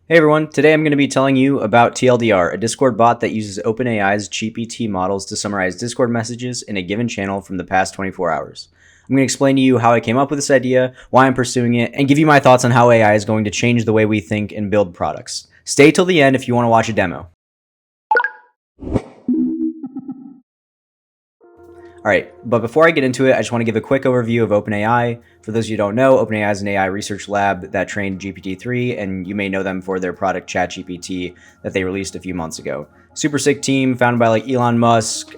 Hey everyone, today I'm going to be telling you about TLDR, a Discord bot that uses OpenAI's GPT models to summarize Discord messages in a given channel from the past 24 hours. I'm going to explain to you how I came up with this idea, why I'm pursuing it, and give you my thoughts on how AI is going to change the way we think and build products. Stay till the end if you want to watch a demo. All right, but before I get into it, I just want to give a quick overview of OpenAI. For those of you who don't know, OpenAI is an AI research lab that trained GPT-3, and you may know them for their product ChatGPT that they released a few months ago. Super sick team, founded by Elon Musk,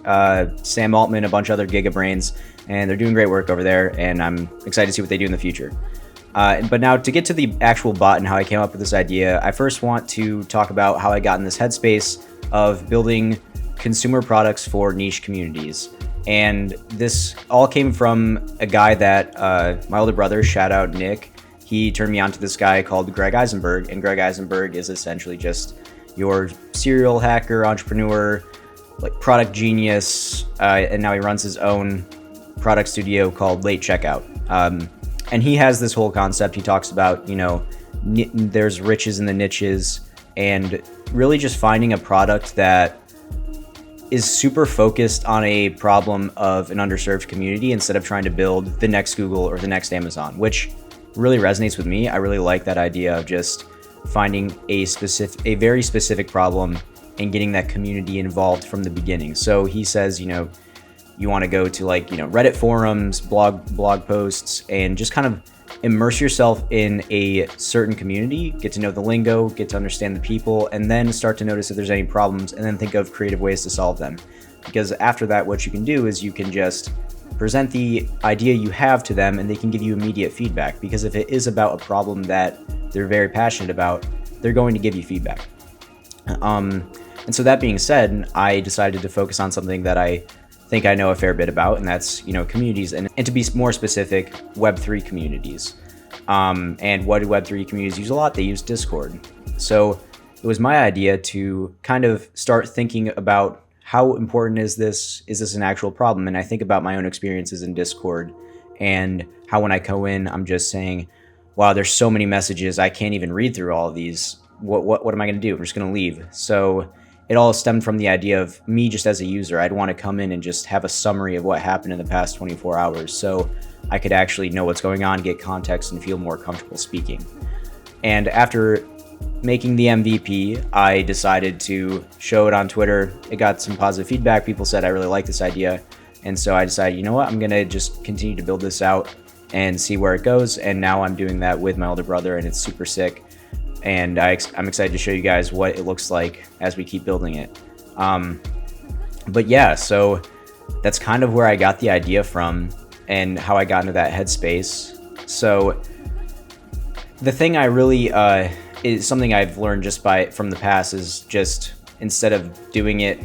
Sam Altman, a bunch of other gigabrains, and they're doing great work over there, and I'm excited to see what they do in the future. But now to get to the actual bot and how I came up with this idea, I first want to talk about how I got in this headspace of building consumer products for niche communities. And this all came from a guy that my older brother, shout out Nick, he turned me on to this guy called Greg Eisenberg. And Greg Eisenberg is essentially just your serial hacker, entrepreneur, like product genius. And now he runs his own product studio called Late Checkout. And he has this whole concept. He talks about, there's riches in the niches, and really just finding a product that is super focused on a problem of an underserved community instead of trying to build the next Google or the next Amazon, which really resonates with me. I really like that idea of just finding a very specific problem and getting that community involved from the beginning. So he says, you want to go to Reddit forums, blog posts, and just kind of immerse yourself in a certain community, get to know the lingo, get to understand the people, and then start to notice if there's any problems, and then think of creative ways to solve them. Because after that, what you can do is you can just present the idea you have to them, and they can give you immediate feedback. Because if it is about a problem that they're very passionate about, they're going to give you feedback. And so that being said, I decided to focus on something that I think I know a fair bit about, and that's communities, and to be more specific, Web3 communities. And what do Web3 communities use a lot? They use Discord. So it was my idea to kind of start thinking about how important is this? Is this an actual problem? And I think about my own experiences in Discord and how when I go in, I'm just saying, wow, there's so many messages, I can't even read through all of these. What am I going to do? I'm just going to leave. So it all stemmed from the idea of me just as a user. I'd want to come in and just have a summary of what happened in the past 24 hours so I could actually know what's going on, get context, and feel more comfortable speaking. And after making the MVP, I decided to show it on Twitter. It got some positive feedback. People said I really like this idea. And so I decided, you know what, I'm going to just continue to build this out and see where it goes. And now I'm doing that with my older brother, and it's super sick. And I'm excited to show you guys what it looks like as we keep building it. But yeah, so that's kind of where I got the idea from and how I got into that headspace. So the thing I really is something I've learned just from the past is just instead of doing it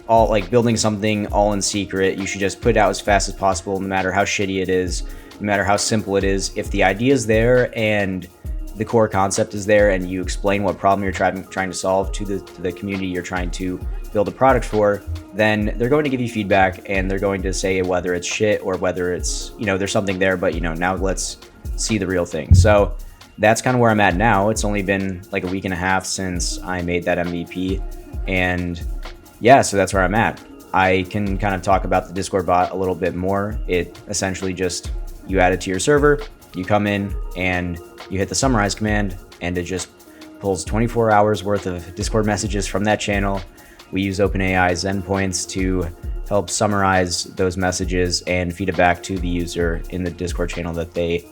all, like building something all in secret, you should just put it out as fast as possible, no matter how shitty it is, no matter how simple it is. If the idea is there and the core concept is there, and you explain what problem you're trying to solve to the community you're trying to build a product for, then they're going to give you feedback, and they're going to say whether it's shit or whether it's, there's something there, but now let's see the real thing. So that's kind of where I'm at now. It's only been like a week and a half since I made that MVP, and yeah, so that's where I'm at. I can kind of talk about the Discord bot a little bit more. It essentially just, you add it to your server, you come in and you hit the summarize command, and it just pulls 24 hours worth of Discord messages from that channel. We use OpenAI's endpoints to help summarize those messages and feed it back to the user in the Discord channel that they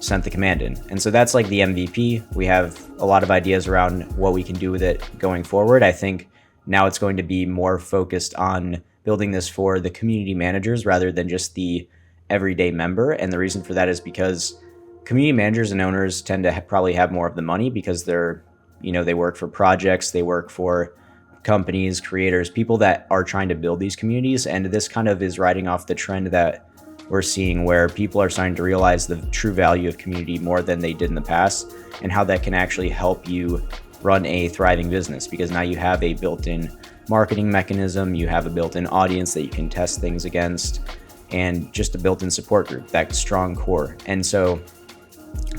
sent the command in. And so that's like the MVP. We have a lot of ideas around what we can do with it going forward. I think now it's going to be more focused on building this for the community managers rather than just the everyday member. And the reason for that is because community managers and owners tend to probably have more of the money because they're, they work for projects, they work for companies, creators, people that are trying to build these communities. And this kind of is riding off the trend that we're seeing where people are starting to realize the true value of community more than they did in the past, and how that can actually help you run a thriving business, because now you have a built-in marketing mechanism, you have a built-in audience that you can test things against, and just a built-in support group, that strong core. And so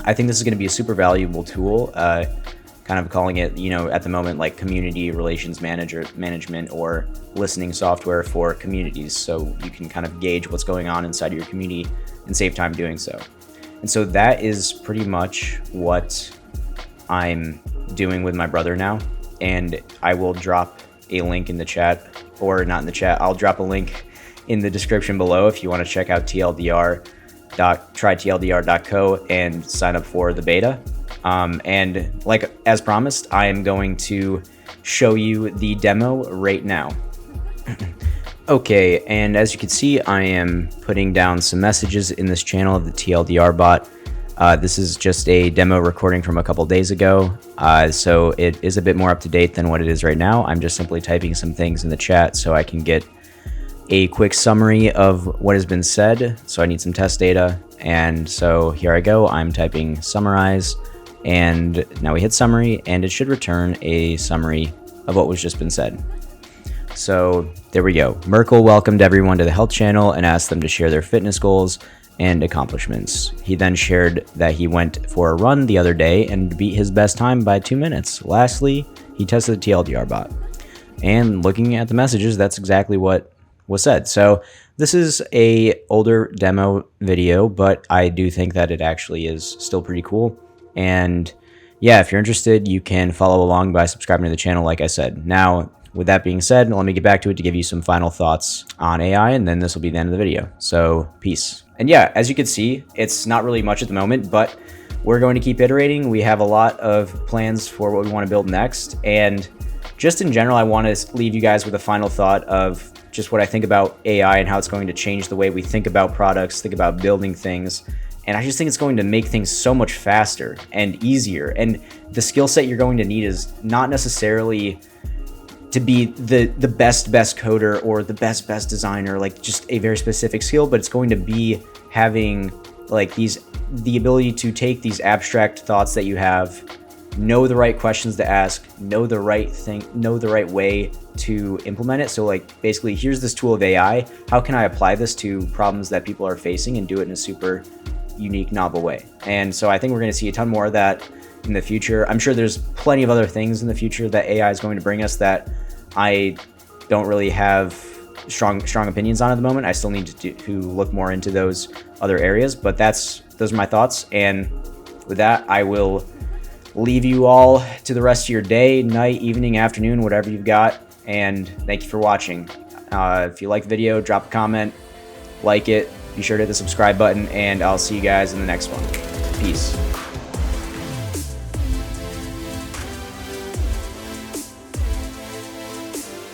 I think this is going to be a super valuable tool. kind of calling it, at the moment, like community relations management or listening software for communities. So you can kind of gauge what's going on inside of your community and save time doing so. And so that is pretty much what I'm doing with my brother now. And I will drop a link in the chat, or not in the chat, I'll drop a link in the description below if you want to check out trytldr.co and sign up for the beta. And like as promised, I am going to show you the demo right now. Okay, and as you can see, I am putting down some messages in this channel of the TLDR bot. This is just a demo recording from a couple days ago, so it is a bit more up to date than what it is right now. I'm just simply typing some things in the chat so I can get a quick summary of what has been said. So I need some test data, and so here I go. I'm typing summarize, and now we hit summary, and it should return a summary of what was just been said. So there we go. Merkel welcomed everyone to the health channel and asked them to share their fitness goals and accomplishments. He then shared that he went for a run the other day and beat his best time by 2 minutes. Lastly, he tested the TLDR bot. And looking at the messages, that's exactly what was said. So this is a older demo video, but I do think that it actually is still pretty cool. And yeah, if you're interested, you can follow along by subscribing to the channel, like I said. Now, with that being said, let me get back to it to give you some final thoughts on AI, and then this will be the end of the video. So peace. And yeah, as you can see, it's not really much at the moment, but we're going to keep iterating. We have a lot of plans for what we want to build next. And just in general, I want to leave you guys with a final thought of just what I think about AI and how it's going to change the way we think about products, think about building things. And I just think it's going to make things so much faster and easier. And the skill set you're going to need is not necessarily to be the best coder or the best designer, like just a very specific skill, but it's going to be having like the ability to take these abstract thoughts that you have, know the right questions to ask, know the right thing, know the right way to implement it. So like basically, here's this tool of AI. How can I apply this to problems that people are facing and do it in a super unique, novel way? And so I think we're going to see a ton more of that in the future. I'm sure there's plenty of other things in the future that AI is going to bring us that I don't really have strong opinions on at the moment. I still need to look more into those other areas, but those are my thoughts. And with that, I will leave you all to the rest of your day, night, evening, afternoon, whatever you've got. And thank you for watching. If you like the video, drop a comment, like it, be sure to hit the subscribe button, and I'll see you guys in the next one. Peace.